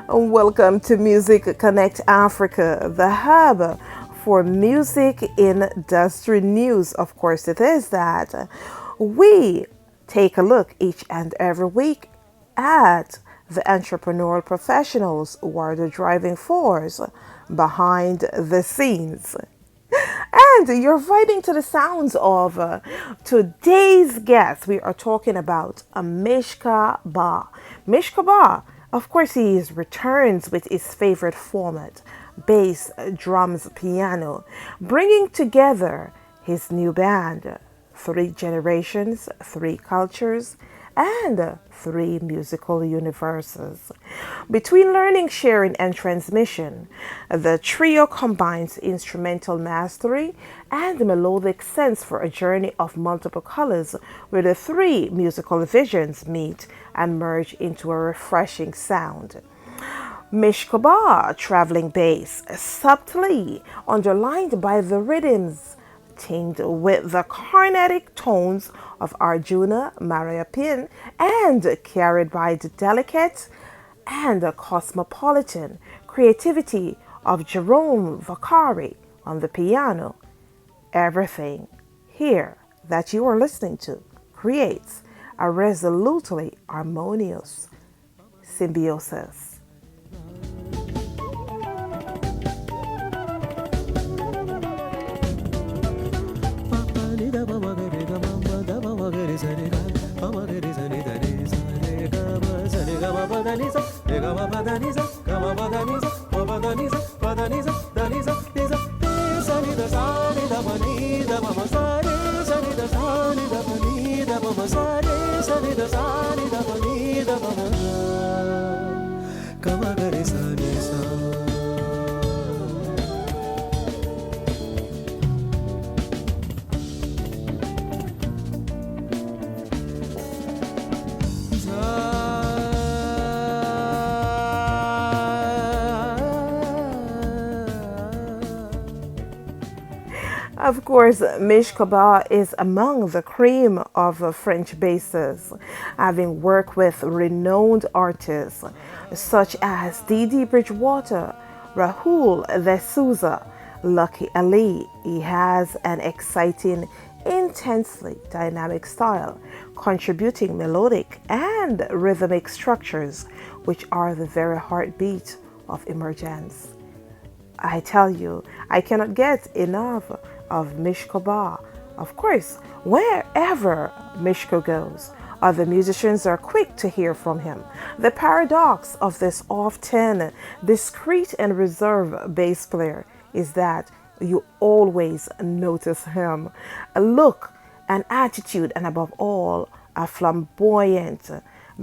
Welcome to Music Connect Africa, the hub for music industry news. Of course, it is that we take a look each and every week at the entrepreneurial professionals who are the driving force behind the scenes. And you're vibing to the sounds of today's guest. We are talking about Mishka Bar. Mishka Bar, of course, he returns with his favorite format, bass, drums, piano, bringing together his new band, three generations, three cultures, and three musical universes. Between learning, sharing, and transmission, the trio combines instrumental mastery and melodic sense for a journey of multiple colors where the three musical visions meet and merge into a refreshing sound. Mishko Bar, traveling bass, subtly underlined by the rhythms tinged with the carnatic tones of Arjuna Mariapin and carried by the delicate and cosmopolitan creativity of Jerome Vaccari on the piano. Everything here that you are listening to creates a resolutely harmonious symbiosis. Of course, Mishka Bar is among the cream of French bassists, having worked with renowned artists such as Dee Dee Bridgewater, Raul de Souza, Lucky Ali. He has an exciting, intensely dynamic style, contributing melodic and rhythmic structures, which are the very heartbeat of emergence. I tell you, I cannot get enough of Mishko Bar. Of course, wherever Mishko goes, other musicians are quick to hear from him. The paradox of this often discreet and reserved bass player is that you always notice him. A look, an attitude, and above all, a flamboyant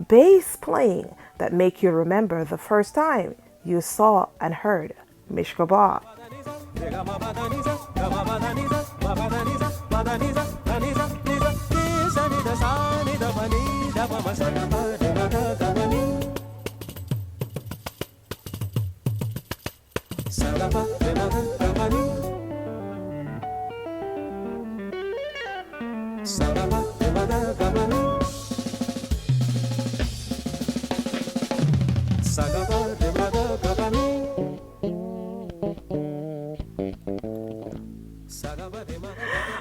bass playing that make you remember the first time you saw and heard Mishka Bar.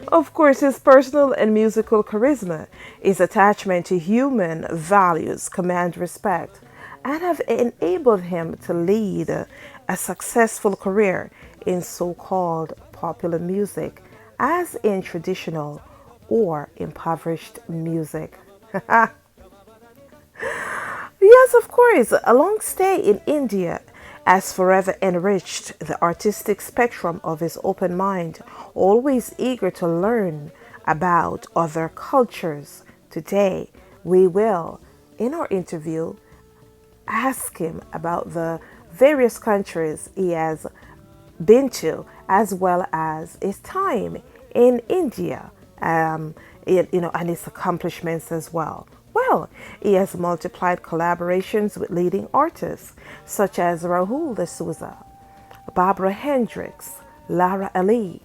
Of course, his personal and musical charisma, his attachment to human values, command respect, and have enabled him to lead a successful career in so-called popular music as in traditional or impoverished music. Yes, of course, a long stay in India has forever enriched the artistic spectrum of his open mind, always eager to learn about other cultures. Today, we will, in our interview, ask him about the various countries he has been to, as well as his time in India, and his accomplishments as well. Well, he has multiplied collaborations with leading artists such as Raul de Souza, Barbara Hendrix, Lara Ali,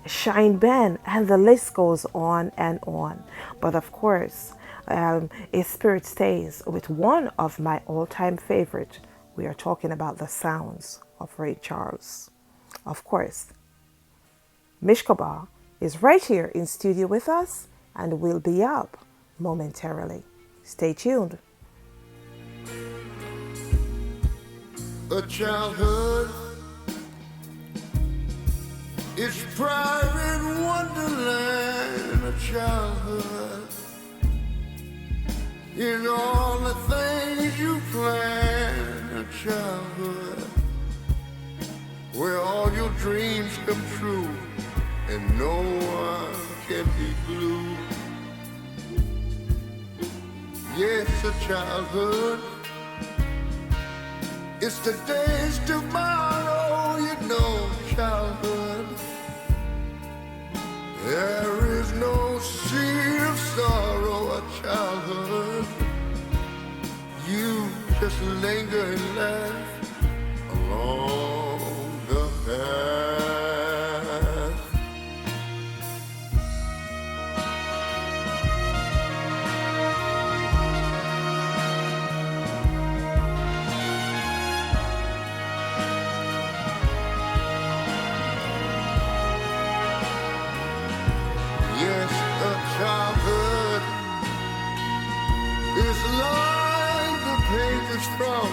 Shine Band, and the list goes on and on. But of course, his spirit stays with one of my all-time favorites, We are talking about the sounds of Ray Charles. Of course, Mishka Bar is right here in studio with us and will be up momentarily. Stay tuned. A childhood is private wonderland. A childhood is all the things you plan. A childhood where all your dreams come true and no one can be blue. Yes, a childhood. It's today's tomorrow, you know, childhood. There is no sea of sorrow, a childhood. You just linger and laugh along the path. Yes, a childhood is like the pages from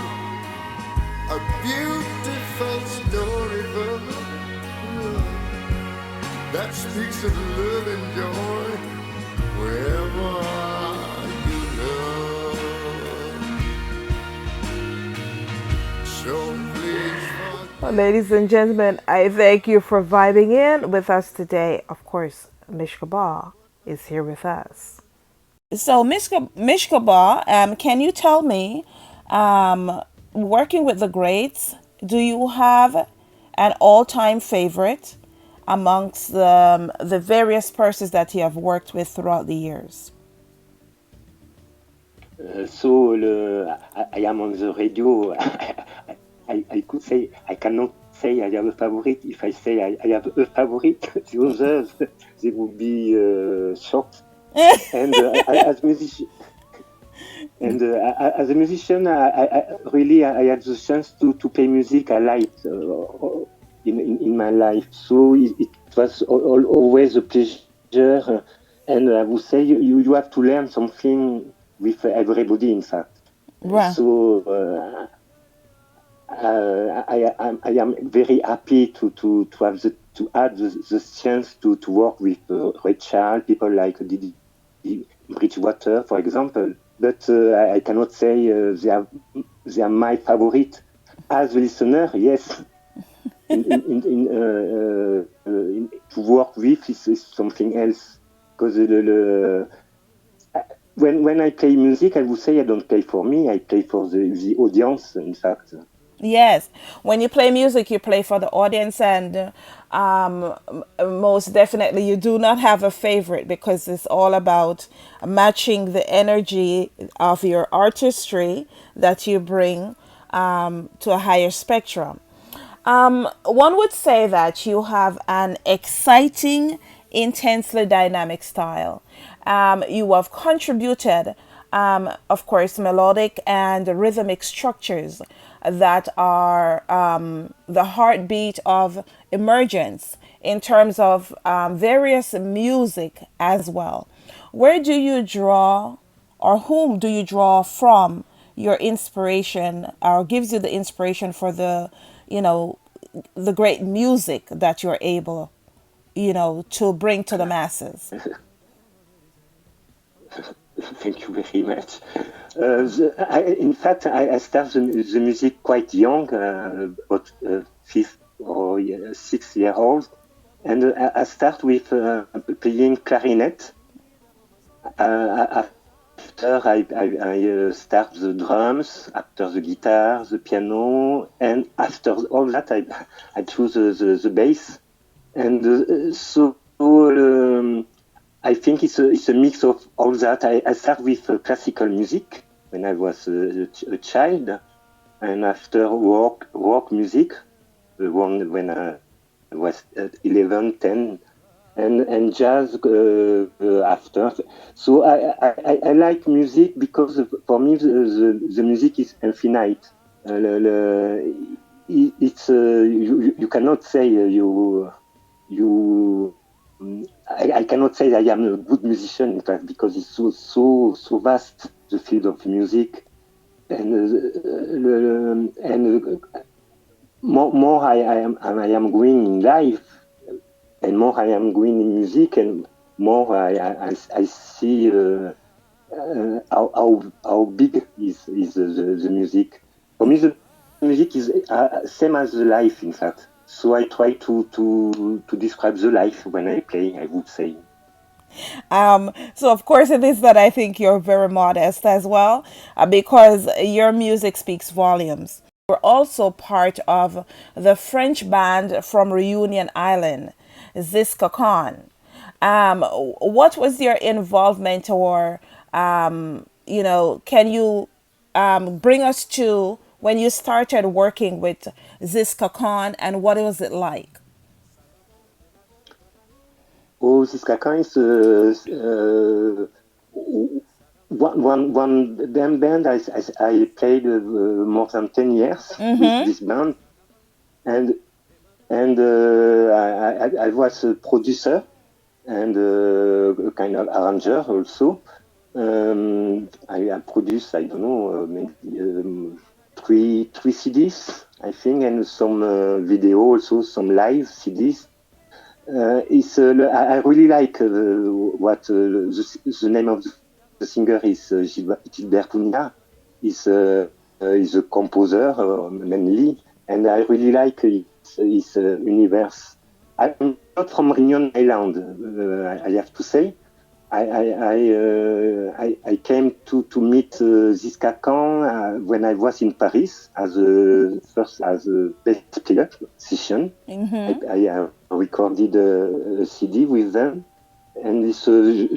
a beautiful storybook that speaks of love and joy wherever you love. So please. Well, ladies and gentlemen, I thank you for vibing in with us today. Of course, Mishka Bar is here with us. So, Mishka Bar, can you tell me, working with the greats, do you have an all-time favorite amongst the various persons that you have worked with throughout the years? I am on the radio. I could say I cannot say I have a favorite. If I say I have a favorite, the others they would be shocked. And as a musician, I really had the chance to play music I liked in my life. So it was always a pleasure. And I would say you have to learn something with everybody, in fact. Right. So I am very happy to have the chance to work with Ray Charles, people like Dee Dee Bridgewater, for example. But I cannot say they are my favorite. As a listener, yes. To work with is something else, because when I play music, I would say I don't play for me. I play for the audience, in fact. Yes, when you play music, you play for the audience, and most definitely you do not have a favorite, because it's all about matching the energy of your artistry that you bring to a higher spectrum. One would say that you have an exciting, intensely dynamic style. You have contributed, of course, melodic and rhythmic structures that are the heartbeat of emergence in terms of various music as well. Where do you draw, or whom do you draw from your inspiration, or gives you the inspiration for the great music that you're able, to bring to the masses? Thank you very much. In fact, I started the music quite young, about 5 or 6 years old, and I start with playing clarinet. After I start the drums, after the guitar, the piano, and after all that, I choose the bass, and I think it's a mix of all that. I start with classical music when I was a child, and after rock music, when I was 11, 10, and jazz after. So I like music because for me the music is infinite. It's you cannot say you I cannot say I am a good musician, in fact, because it's so vast, the field of music, and more I am going in life, and more I am going in music, and more I see how big is the music. For me, the music is same as the life, in fact. So I try to describe the life when I play, I would say. So of course it is that I think you're very modest as well, because your music speaks volumes. You're also part of the French band from Reunion Island, Ziskakan. What was your involvement, or can you bring us to when you started working with Ziskakan, and what was it like? Oh, Ziskakan is one damn band. I played more than 10 years with this band, and I was a producer and a kind of arranger also. I produced, I don't know, maybe three CDs, I think, and some video also, some live CDs. I really like what the name of the singer is Gilbert Cunha. Is a composer mainly, and I really like his universe. I'm not from Reunion Island, I have to say. I came to meet Ziskakan when I was in Paris as a bass player musician. I recorded a CD with them, and it's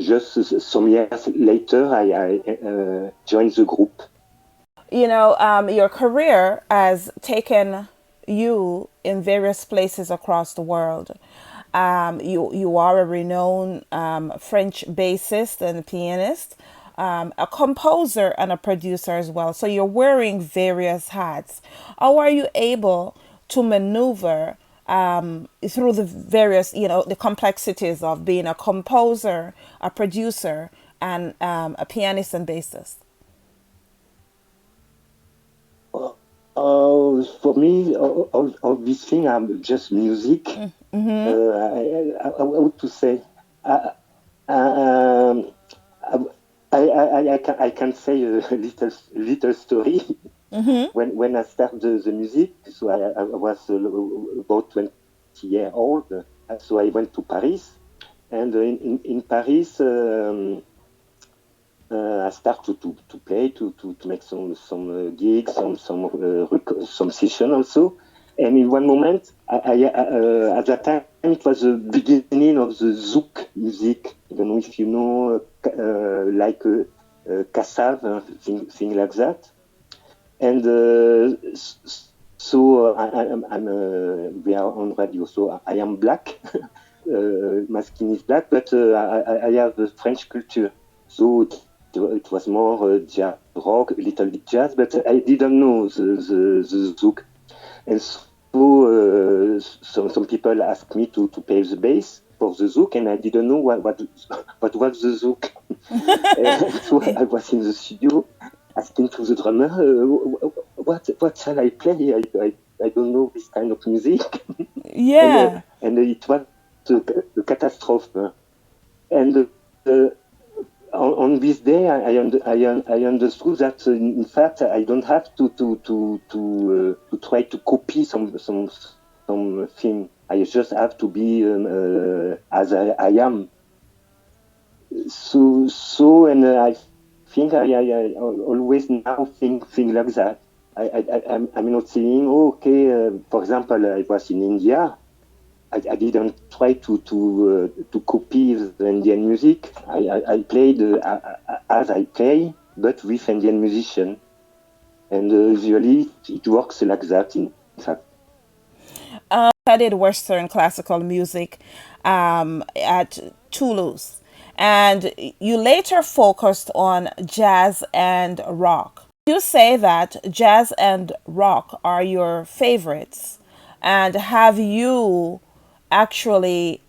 just some years later I joined the group. Your career has taken you in various places across the world. You are a renowned French bassist and pianist, a composer and a producer as well. So you're wearing various hats. How are you able to maneuver through the various, the complexities of being a composer, a producer, and a pianist and bassist? For me, all these things are just music. I want to say, um, I can say a little story. When I started the music, so I was about 20 years old. So I went to Paris, and in Paris. I started to play, to make some gigs, some session also. And in one moment, at that time, it was the beginning of the zouk music. I don't know if you know, like Kassav, thing like that. And so we are on radio. So I am black. My skin is black, but I have a French culture. So it was more jazz rock, a little bit jazz, but I didn't know the zouk. And so some people asked me to play the bass for the zouk, and I didn't know what was the zouk. So I was in the studio asking to the drummer, what shall I play? I don't know this kind of music. Yeah. and it was a catastrophe. And on this day, I understood that in fact I don't have to try to copy some thing. I just have to be as I am. And I think I always now think like that. I'm not saying, oh, okay. For example, I was in India. I didn't try to copy the Indian music. I played as I play, but with Indian musician, and usually it works like that. In fact, Studied Western classical music at Toulouse, and you later focused on jazz and rock. You say that jazz and rock are your favorites, and have you actually,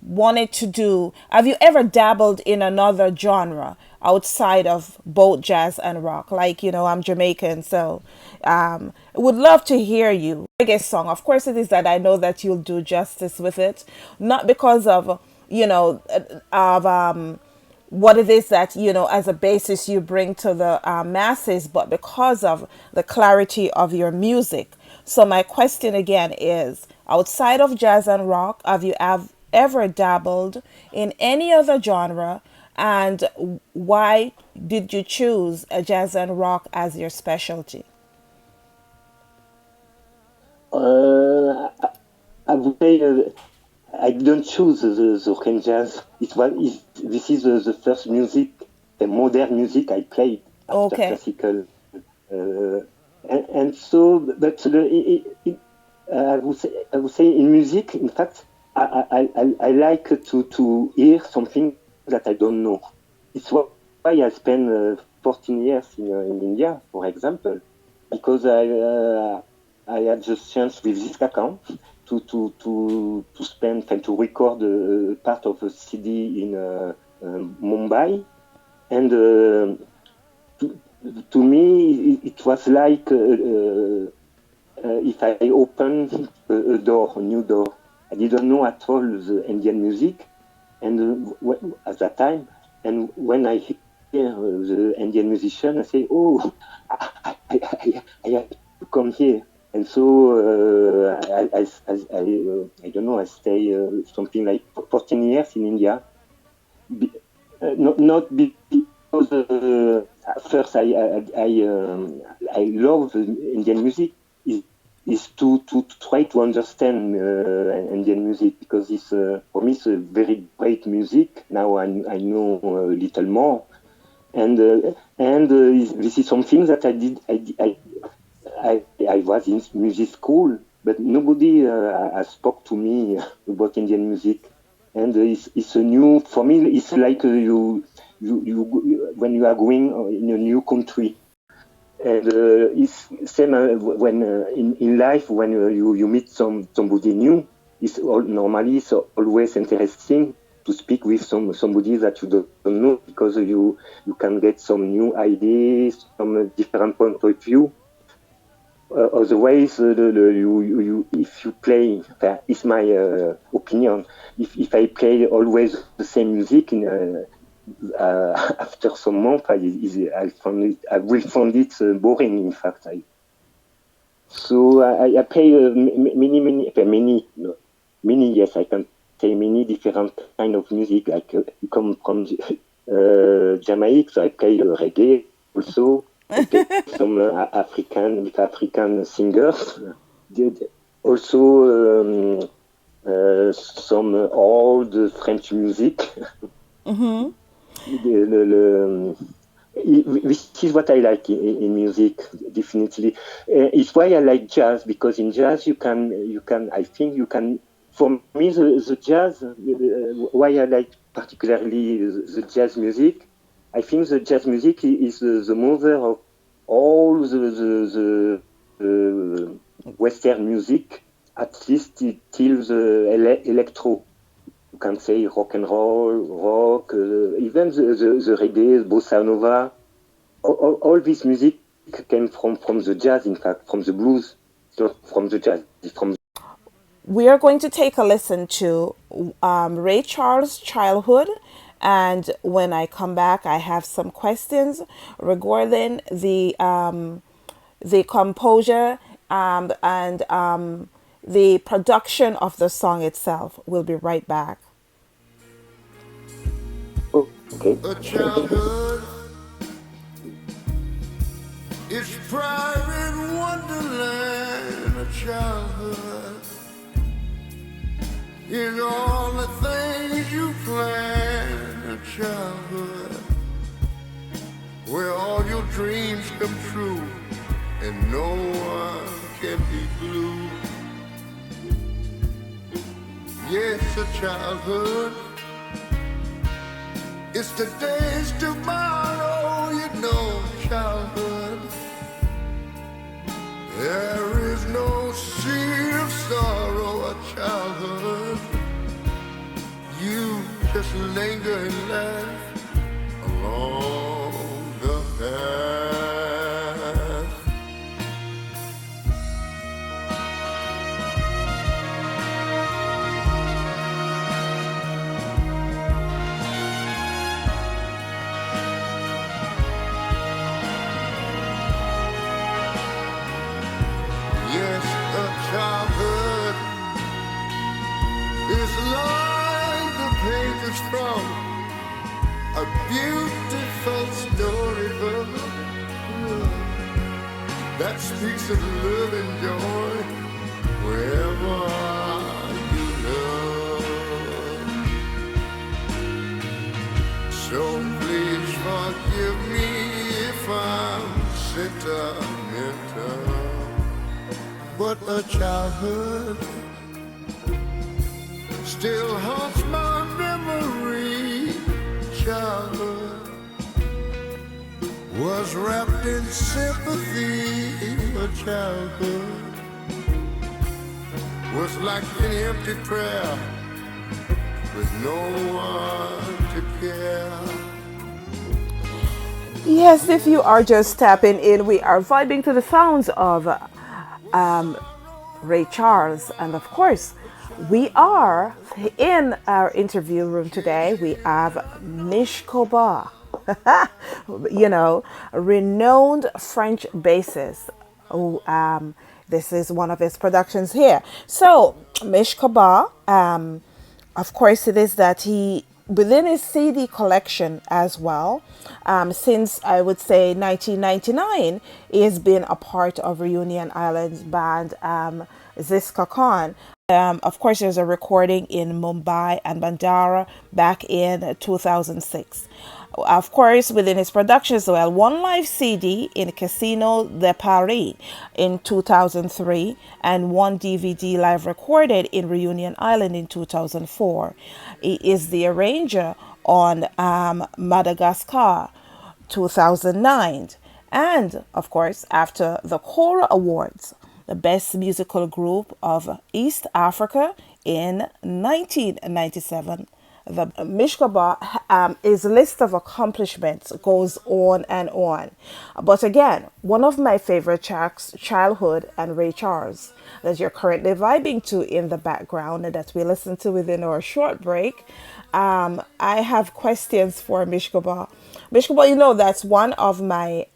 wanted to do, have you ever dabbled in another genre outside of both jazz and rock? Like, I'm Jamaican, so would love to hear you. Reggae song, of course it is that I know that you'll do justice with it, not because of, what it is that, as a basis you bring to the masses, but because of the clarity of your music. So my question again is, outside of jazz and rock, have you ever dabbled in any other genre, and why did you choose a jazz and rock as your specialty? I would say I didn't choose the rock jazz. This is the first music, the modern music I played after Okay. classical. And so, but I would say in music, in fact, I like to hear something that I don't know. It's why I spent 14 years in India, for example, because I had the chance with Ziskakan to spend and to record part of a CD in Mumbai, and to me it was like if I opened a new door. I didn't know at all the Indian music, and at that time, and when I hear the Indian musician, I say, "Oh, I have to come here." And so I don't know. I stay something like 14 years in India. Not because at first I love Indian music. Is to try to understand Indian music, because it's for me it's a very great music. Now I know a little more, and this is something that I did. I was in music school, but nobody spoke to me about Indian music, and it's a new for me. It's like you when you are going in a new country, and it's same when in life when you meet somebody new. Normally it's always interesting to speak with somebody that you don't know, because you can get some new ideas, some different point of view. Otherwise, if you play, it's my opinion. If I play always the same music, after some months, I will find it boring. In fact, I play many. Yes, I can play many different kind of music. Like you come from Jamaica, so I play reggae also. Some African singers. Also some old French music. Mm-hmm. This is what I like in music, definitely. It's why I like jazz, because in jazz you can. I think you can. For me, the jazz. Why I like particularly the jazz music. I think the jazz music is the mother of all the Western music, at least till the electro. You can say rock and roll, rock, even the reggae, bossa nova. All this music came from the jazz, in fact, from the blues. It's not from the jazz, it's from. We are going to take a listen to Ray Charles' Childhood. And when I come back, I have some questions regarding the composure and the production of the song itself. We'll be right back. Oh, okay. A childhood is private wonderland. A childhood is all the things you plan. A childhood where all your dreams come true and no one can be blue. Yes, a childhood. It's today's tomorrow, you know, childhood. beautiful story book that speaks of love and joy wherever you love. So please forgive me if I'm sentimental, but a childhood still haunts my memory. Childhood was wrapped in sympathy. A childhood was like an empty prayer with no one to care. Yes, if you are just tapping in, we are vibing to the sounds of Ray Charles. And of course, we are in our interview room today. We have Mishko Bar, renowned French bassist. Who, this is one of his productions here. So, Mishka Bar, of course, it is that he, within his CD collection as well, since I would say 1999, he has been a part of Reunion Island's band Ziskakan. Of course, there's a recording in Mumbai and Bandara back in 2006. Of course, within his productions, well, one live CD in Casino de Paris in 2003 and one DVD live recorded in Reunion Island in 2004. He is the arranger on Madagascar 2009. And, of course, after the Cora Awards, the Best Musical Group of East Africa in 1997. The Mishka Bar, his list of accomplishments goes on and on. But again, one of my favorite tracks, Childhood and Ray Charles, that you're currently vibing to in the background and that we listen to within our short break. I have questions for Mishka Bar. Mishka Bar, that's one of my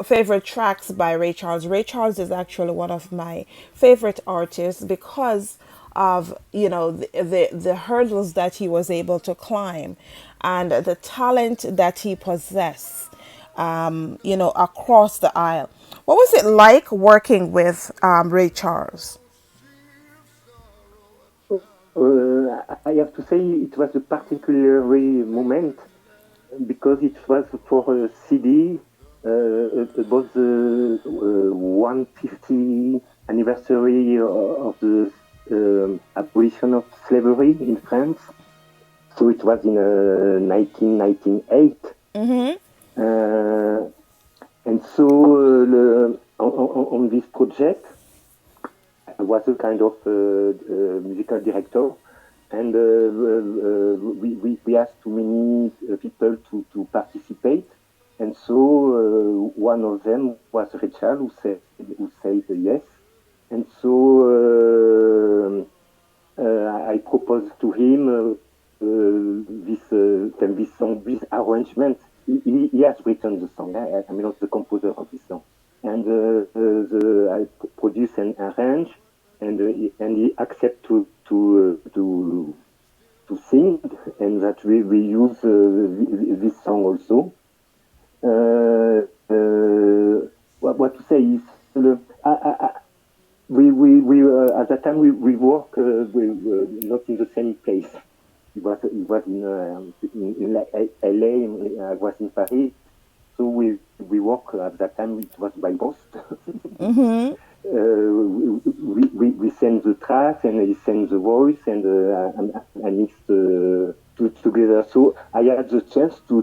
favorite tracks by Ray Charles. Ray Charles is actually one of my favorite artists because of the hurdles that he was able to climb and the talent that he possessed across the aisle. What was it like working with Ray Charles? I have to say it was a particularly moment because it was for a CD about the 150 anniversary of the abolition of slavery in France. So it was in 1998. Mm-hmm. And so on this project, I was a kind of musical director, and we asked too many people to participate. And so one of them was Richard, who said yes. And so I proposed to him this song, this arrangement. He has written the song. I'm not the composer of this song. And I produce and arrange, and he accept to sing, and that we use this song also. What to say is we at that time we work not in the same place. It was in LA. I was in Paris, so we work at that time. It was by post. Mm-hmm. We send the track and he sends the voice and mixed together. So I had the chance to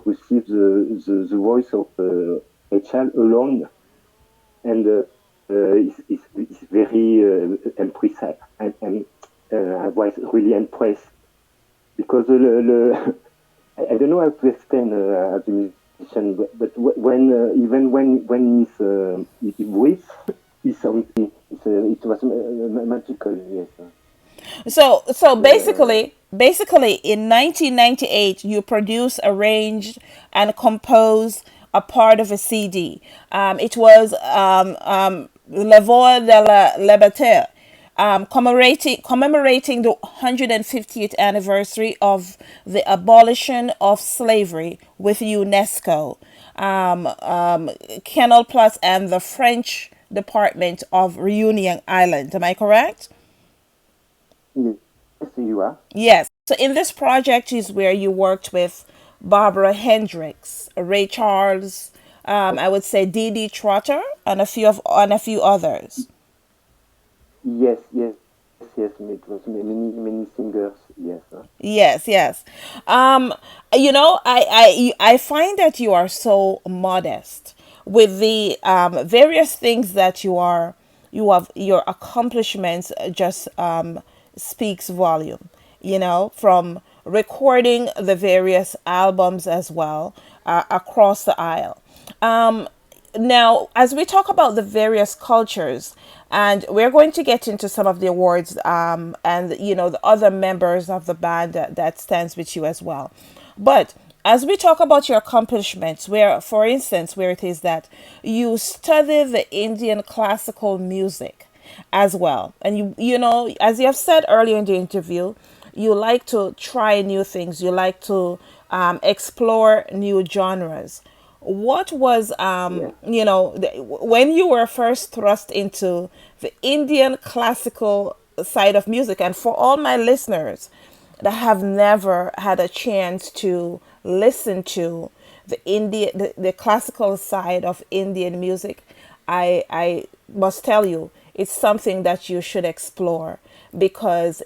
receive the voice of Echal alone, and it's very impressive. I was really impressed because I don't know how to explain as a musician, but when he breathes, it's something. It was magical. Yes. So basically, in 1998, you produced, arranged, and composed a part of a CD. It was Le Voix de la Liberté. commemorating the 150th anniversary of the abolition of slavery with UNESCO, Canal Plus, and the French Department of Reunion Island. Am I correct? Yes, you are. Yes. So in this project is where you worked with Barbara Hendrix, Ray Charles, I would say Dee Dee Trotter, and a few others. Yes, yes, yes. It was many singers. Yes. Yes, yes. Um, I find that you are so modest with the various things that you have your accomplishments just speaks volume. From recording the various albums as well across the aisle. Um, Now, as we talk about the various cultures, and we're going to get into some of the awards and the other members of the band that stands with you as well. But as we talk about your accomplishments, where, for instance, where it is that you study the Indian classical music as well, and as you have said earlier in the interview, you like to try new things, you like to explore new genres. What was Yeah. when you were first thrust into the Indian classical side of music? And for all my listeners that have never had a chance to listen to the classical side of Indian music, I must tell you, it's something that you should explore, because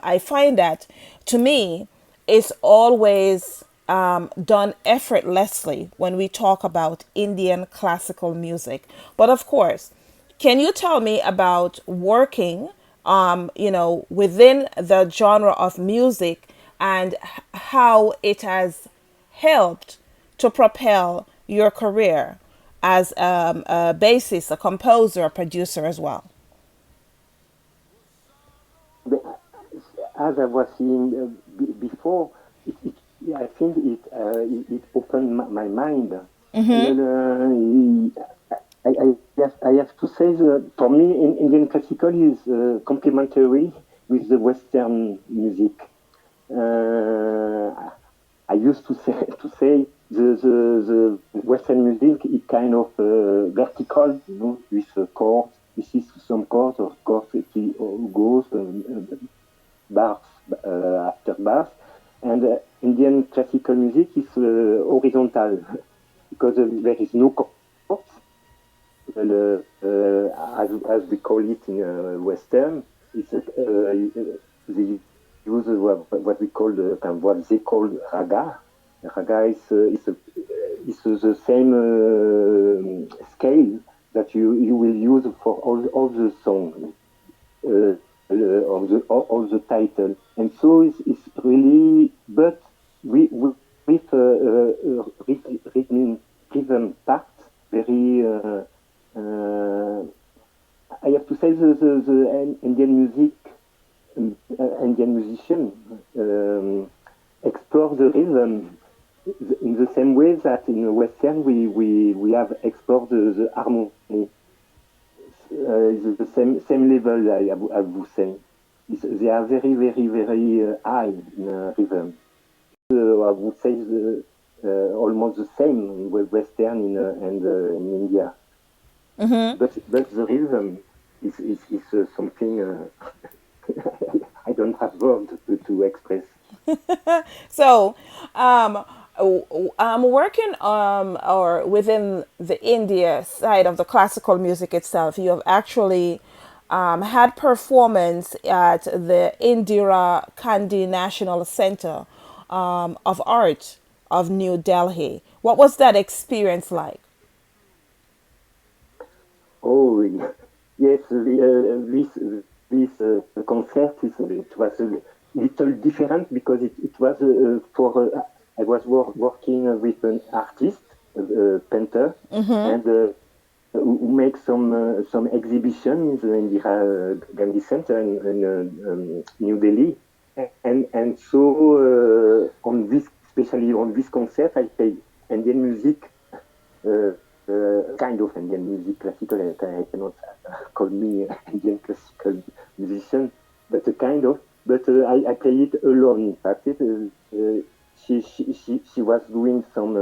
I find that, to me, it's always done effortlessly when we talk about Indian classical music. But of course, can you tell me about working, within the genre of music, and how it has helped to propel your career as a bassist, a composer, a producer as well? But as I was saying before, I think it opened my mind. I have to say that for me, Indian classical is complementary with the Western music. I used to say the Western music is kind of vertical, with chords. This is some chords, of course, it goes bars after bars, and Indian classical music is horizontal because there is no chords. As we call it in Western, they use what we call what they call raga. Raga is the same scale that you will use for all the songs. Of the title, and so it's really, but with rhythm part very. I have to say the Indian musician explore the rhythm in the same way that in Western we have explored the harmony. The same level, I would say. They are very, very, very high in rhythm. I would say almost the same with Western and in India. But the rhythm is something I don't have words to express. So, I'm working or within the India side of the classical music itself. You have actually had performance at the Indira Gandhi National Center of Art of New Delhi. What was that experience like? Oh, yes, this concert it was a little different because it was for I was working with an artist, a painter, and who make some exhibition in the Indira Gandhi Center in New Delhi, and so on this, especially on this concert, I played Indian music. kind of Indian music, classical. I cannot call me Indian classical musician, but a kind of. But I play it alone. In fact, she was doing some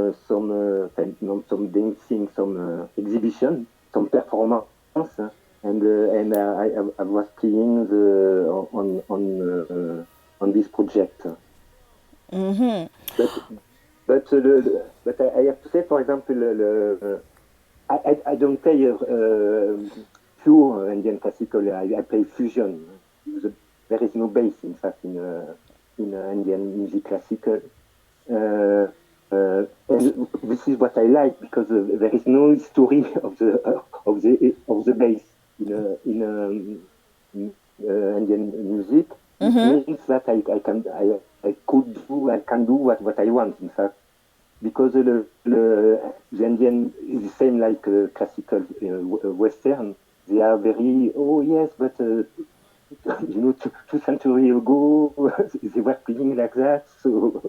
dancing, some exhibition, some performance, and I was playing on this project. Mm-hmm. But I have to say, for example, I don't play pure Indian classical. I play fusion. There is no bass, in fact, in Indian music classical. And this is what I like because there is no story of the bass in Indian music. Mm-hmm. It means that I can do what I want, in fact, because the Indian is the same like classical Western. They are very, oh yes, but 2 centuries ago they were playing like that, so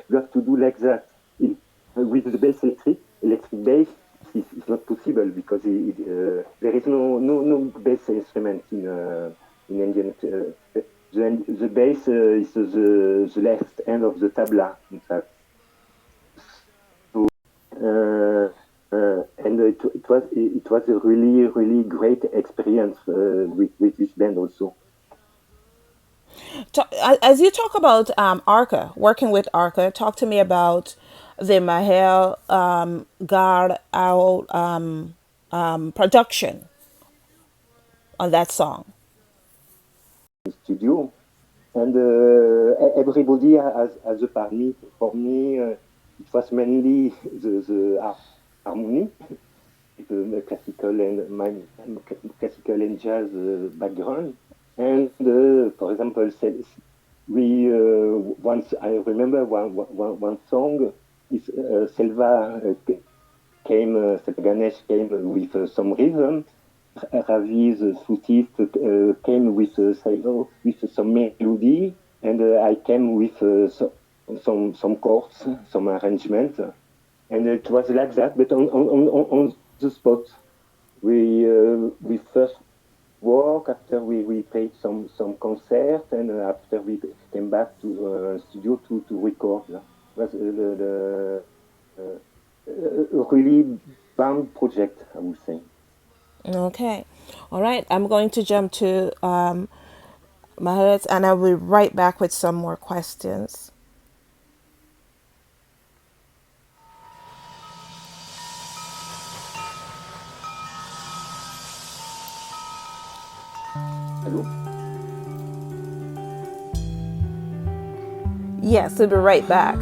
you have to do like that. With the bass electric bass, it's not possible because there is no bass instrument in Indian. The bass is the left end of the tabla, in fact. So, and it was a really great experience with this band also. As you talk about Arca, working with Arca, talk to me about the Mahel Gar Owl production on that song. Studio, and everybody has a part. For me, it was mainly the harmony, the classical classical and jazz background. And for example, we once I remember one song is Selva Ganesh came with some rhythm. Ravi, the flutist, came with some melody, and I came with some chords, some arrangement, and it was like that. But on the spot, we first work after we played some concert, and after we came back to studio to record. It was a really band project, I would say. Okay. All right. I'm going to jump to Maharet, and I'll be right back with some more questions. Hello? Yes, we'll be right back.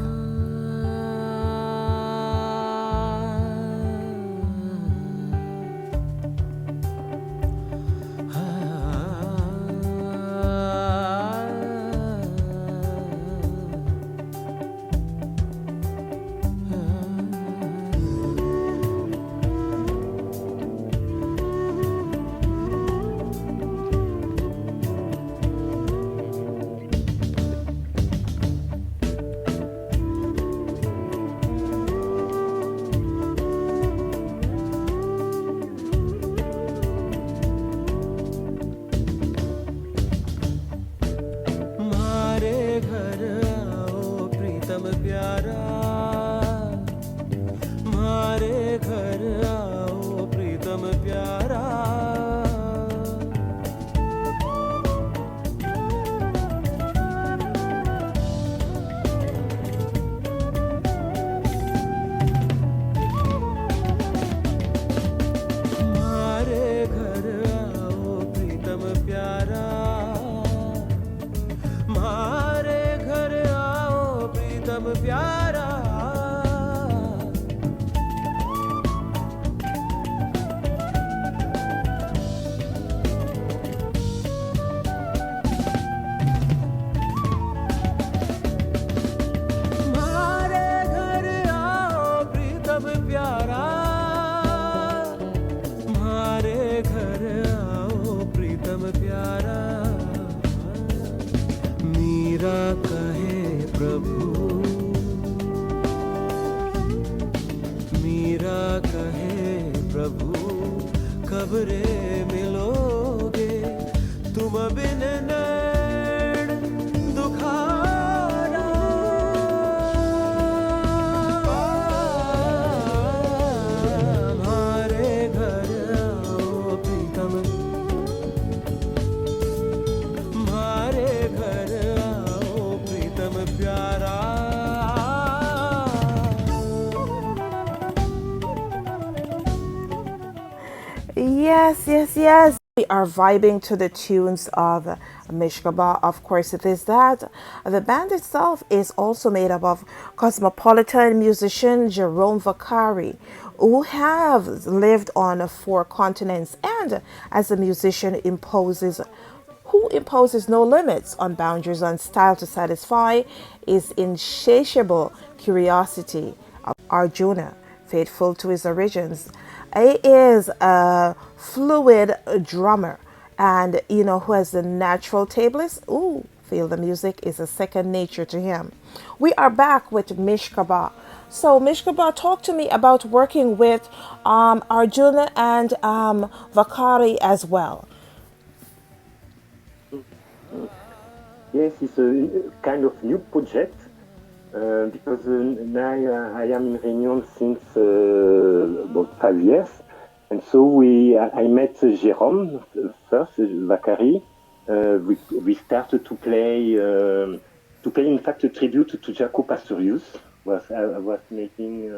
सावरे मिलोगे तुम बिन नैन दुखारा हमारे घर आओ प्रीतम हमारे घर आओ प्रीतम प्यारा Yes, yes, yes. We are vibing to the tunes of Mishka Bar. Of course, it is that. The band itself is also made up of cosmopolitan musician Jerome Vakari, who have lived on 4 continents and as a musician who imposes no limits on boundaries on style to satisfy his insatiable curiosity of Arjuna, faithful to his origins. He is a fluid drummer and, who has a natural tablace. Ooh, feel the music is a second nature to him. We are back with Mishka Bar. So, Mishka Bar, talk to me about working with Arjuna and Vakari as well. Yes, it's a kind of new project because now I am in Réunion since about 5 years. And so I met Jérôme first, Vakari. We started to play, in fact, a tribute to Jaco Pastorius. I was making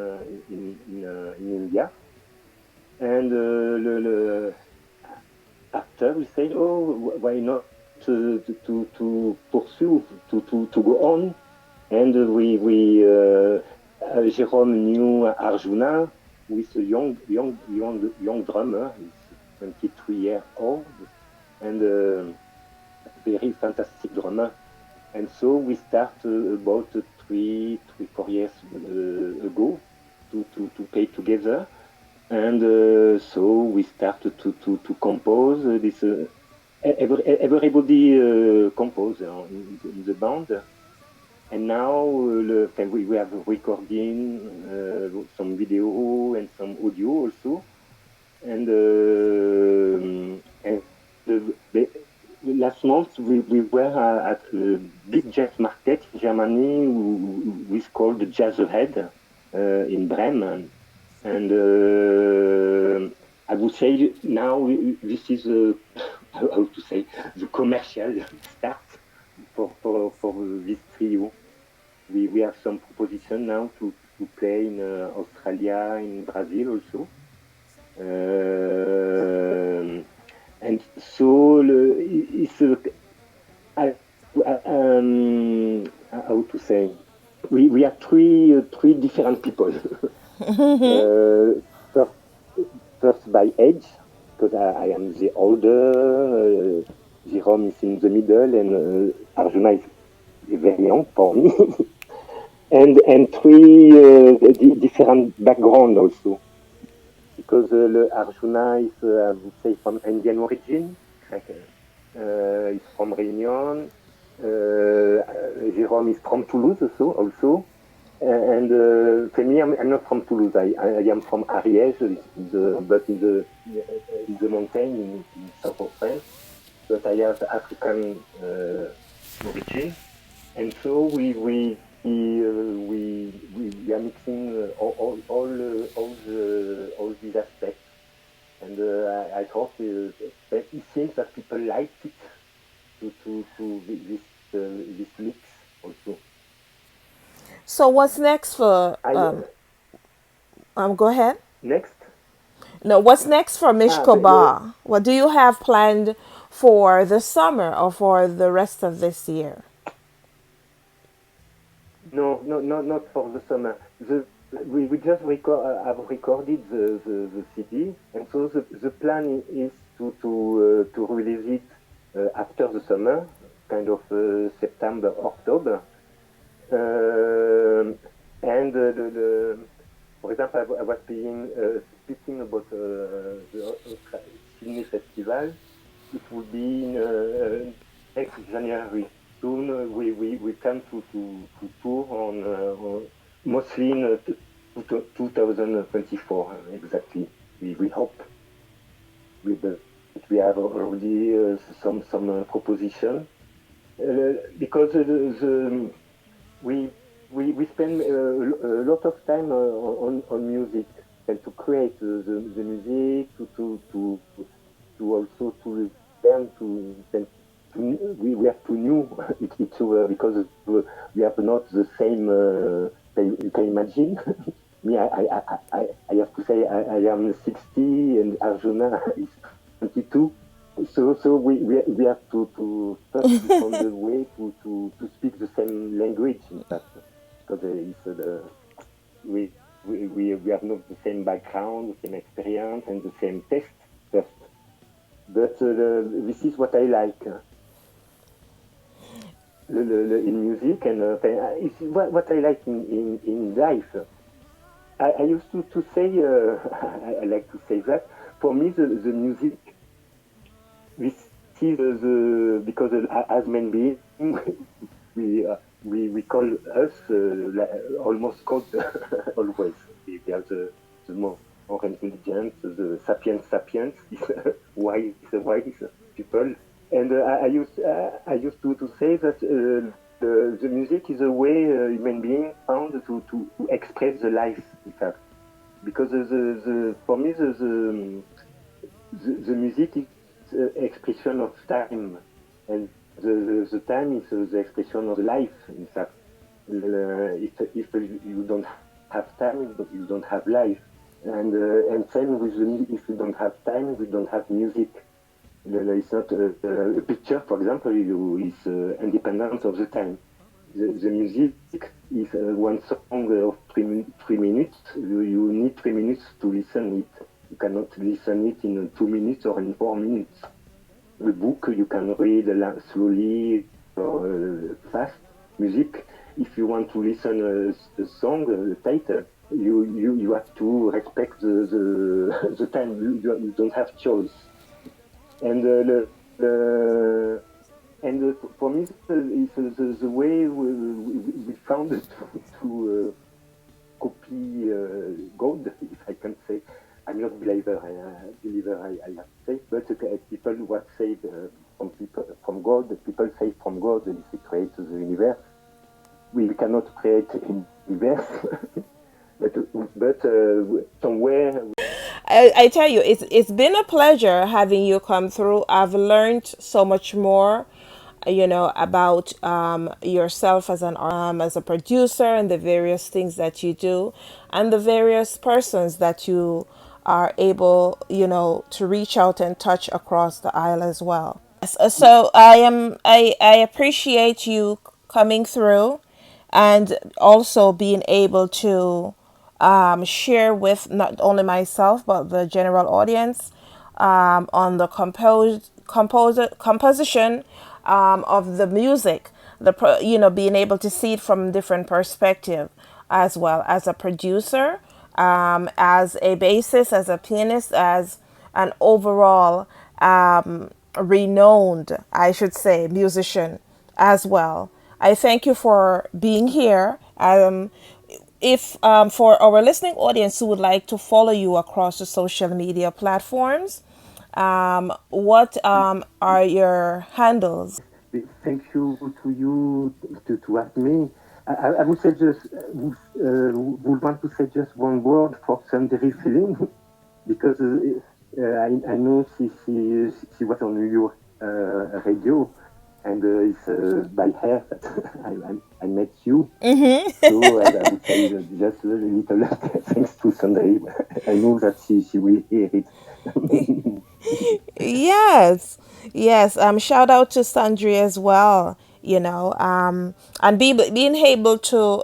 in India. And after we said, oh, why not to pursue, to go on. And Jérôme knew Arjuna, who is a young drummer. He's 23 years old and a very fantastic drummer. And so we started about 3-4 years ago to play together. And so we started to compose this. Everybody compose in the band. And now we have recording some video and some audio also. And last month we were at a big jazz market in Germany, which is called the Jazz Ahead in Bremen. And I would say now this is how to say the commercial start for this trio. We have some proposition now to play in Australia, in Brazil also. And so it's how to say we are three different people. First by age, because I am the older, Jérôme is in the middle, and Arjuna is very young for me. and three different background also, because Arjuna is, I would say, from Indian origin. He's from Réunion. Jérôme is from Toulouse also. And for me, I'm not from Toulouse. I am from Ariège, but in the mountain in south of France. But I have African origin, and so we are mixing all these aspects. And I thought that it seems that people liked it to this mix also. So what's next for go ahead. Next? No, what's next for Mishko Bar? What do you have planned for the summer or for the rest of this year? No, not for the summer. We just have recorded the CD, and so the plan is to release it after the summer, kind of September, October. And for example, I was speaking about the Sydney Festival. It will be next January. Soon we plan to tour on mostly in 2024 exactly. We hope. we have already some proposition because we we spend a lot of time on music and to create the music to also to learn we have to know each other because we have not the same you can imagine me I have to say I am 60 and Arjuna is 22. So we have to first find a way to speak the same language in fact because we have not the same background, the same experience, and the same taste first. But this is what I like in music, and it's what I like in life. I used to say, I like to say that, for me, the music, this is because as men beings, we call us almost called always. We are the more intelligent, the sapiens, wise people. And I used to say that the music is a way human being found to express the life, in fact. Because for me, the music is expression of time, and the time is the expression of life, in fact. If you don't have time, you don't have life. And same with if you don't have time, we don't have music. It's not a picture, for example, is independent of the time. The music is one song of 3 minutes. You need 3 minutes to listen it. You cannot listen it in 2 minutes or in 4 minutes. A book you can read slowly or fast. Music, if you want to listen a song, a title, you have to respect the time. You don't have choice. And for me, it's the way we found to copy God, if I can say. I'm not believer, I have to say, but people what say from God, people say from God, he creates the universe. We cannot create a universe, but somewhere. I tell you, it's been a pleasure having you come through. I've learned so much more, about yourself as as a producer and the various things that you do, and the various persons that you are able, to reach out and touch across the aisle as well. So I appreciate you coming through and also being able to share with not only myself but the general audience on the composition of the music, being able to see it from different perspective, as well as a producer, as a bassist, as a pianist, as an overall renowned, I should say, musician as well. I thank you for being here. If for our listening audience who would like to follow you across the social media platforms, what are your handles? Thank you to you to ask me. I would say just would want to say just one word for Sundari feeling because I know she was on your radio and it's by her that I met you. So I would say just a little thanks to Sundari. I know that she will hear it. Yes, yes. Shout out to Sandri as well. And being able to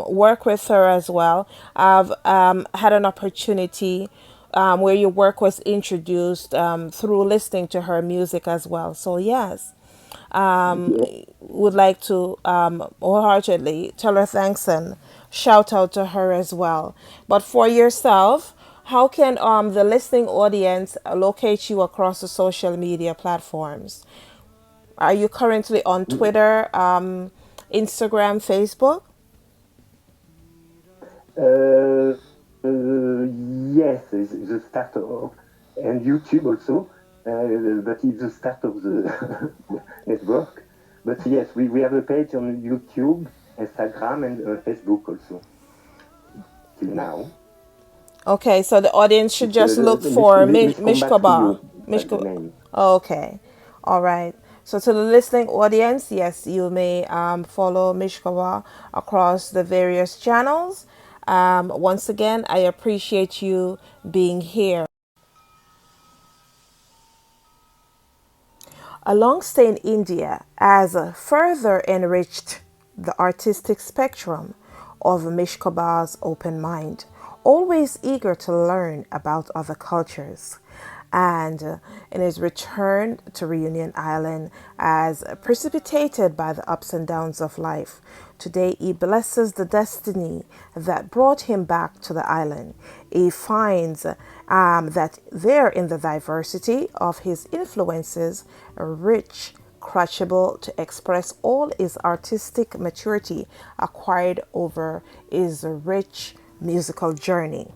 work with her as well. I've had an opportunity where your work was introduced through listening to her music as well. So yes, Yeah. would like to wholeheartedly tell her thanks and shout out to her as well. But for yourself, how can the listening audience locate you across the social media platforms? Are you currently on Twitter, Instagram, Facebook? Uh, yes, the start of, and YouTube also, but it's the start of the network. But yes, we have a page on YouTube, Instagram, and Facebook also, till now. Okay, so the audience should just look for Mishka Bar. Mishka. Okay, all right. So to the listening audience, yes, you may follow Mishka Bar across the various channels. Once again, I appreciate you being here. A long stay in India has further enriched the artistic spectrum of Mishka Bar's open mind, always eager to learn about other cultures. And in his return to Reunion Island, as precipitated by the ups and downs of life, today he blesses the destiny that brought him back to the island. He finds that there, in the diversity of his influences, rich, crushable to express all his artistic maturity acquired over his rich musical journey.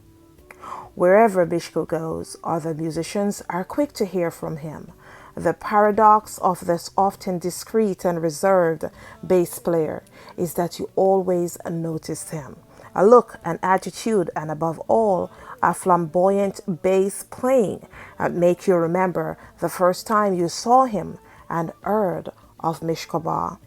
Wherever Mishko goes, other musicians are quick to hear from him. The paradox of this often discreet and reserved bass player is that you always notice him. A look, an attitude, and above all, a flamboyant bass playing make you remember the first time you saw him and heard of Mishka Bar.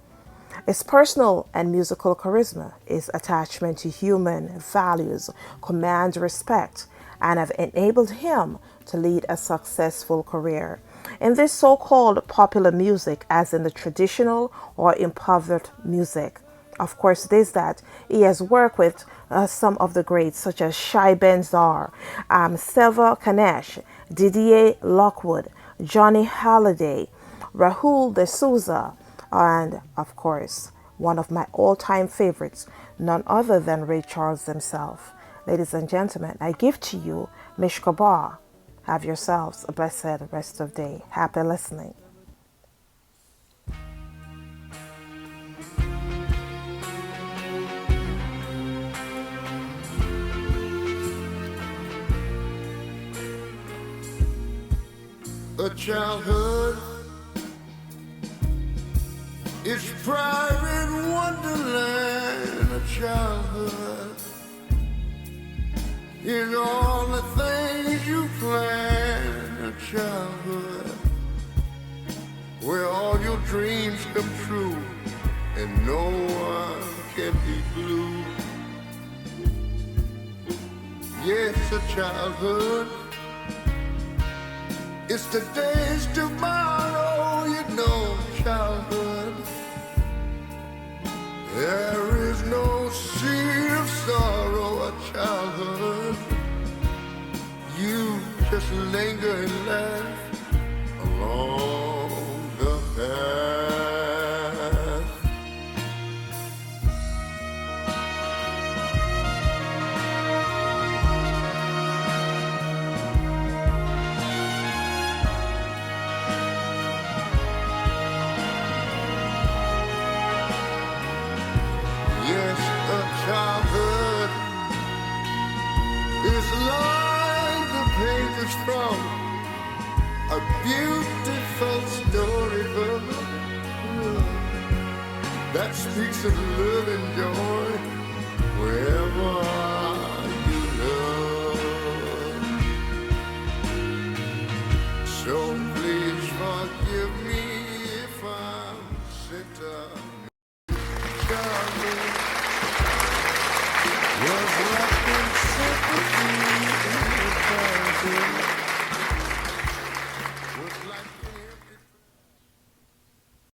His personal and musical charisma, his attachment to human values, command respect, and have enabled him to lead a successful career in this so-called popular music, as in the traditional or impoverished music. Of course, it is that he has worked with some of the greats such as Shai Benzar, Seva Kanesh, Didier Lockwood, Johnny Halliday, Raul de Souza, and of course, one of my all-time favorites, none other than Ray Charles himself. Ladies and gentlemen, I give to you Mishka Bar. Have yourselves a blessed rest of day. Happy listening. A childhood is private wonderland. A childhood is all the things you plan. A childhood where all your dreams come true and no one can be blue. Yes, a childhood, it's today's tomorrow, you know, childhood. There is no sea of sorrow, a childhood. You just linger and laugh along the path. Yes, a childhood is like the pages from a beautiful storybook that speaks of love and joy wherever you love. So please forgive me if I'm sentimental.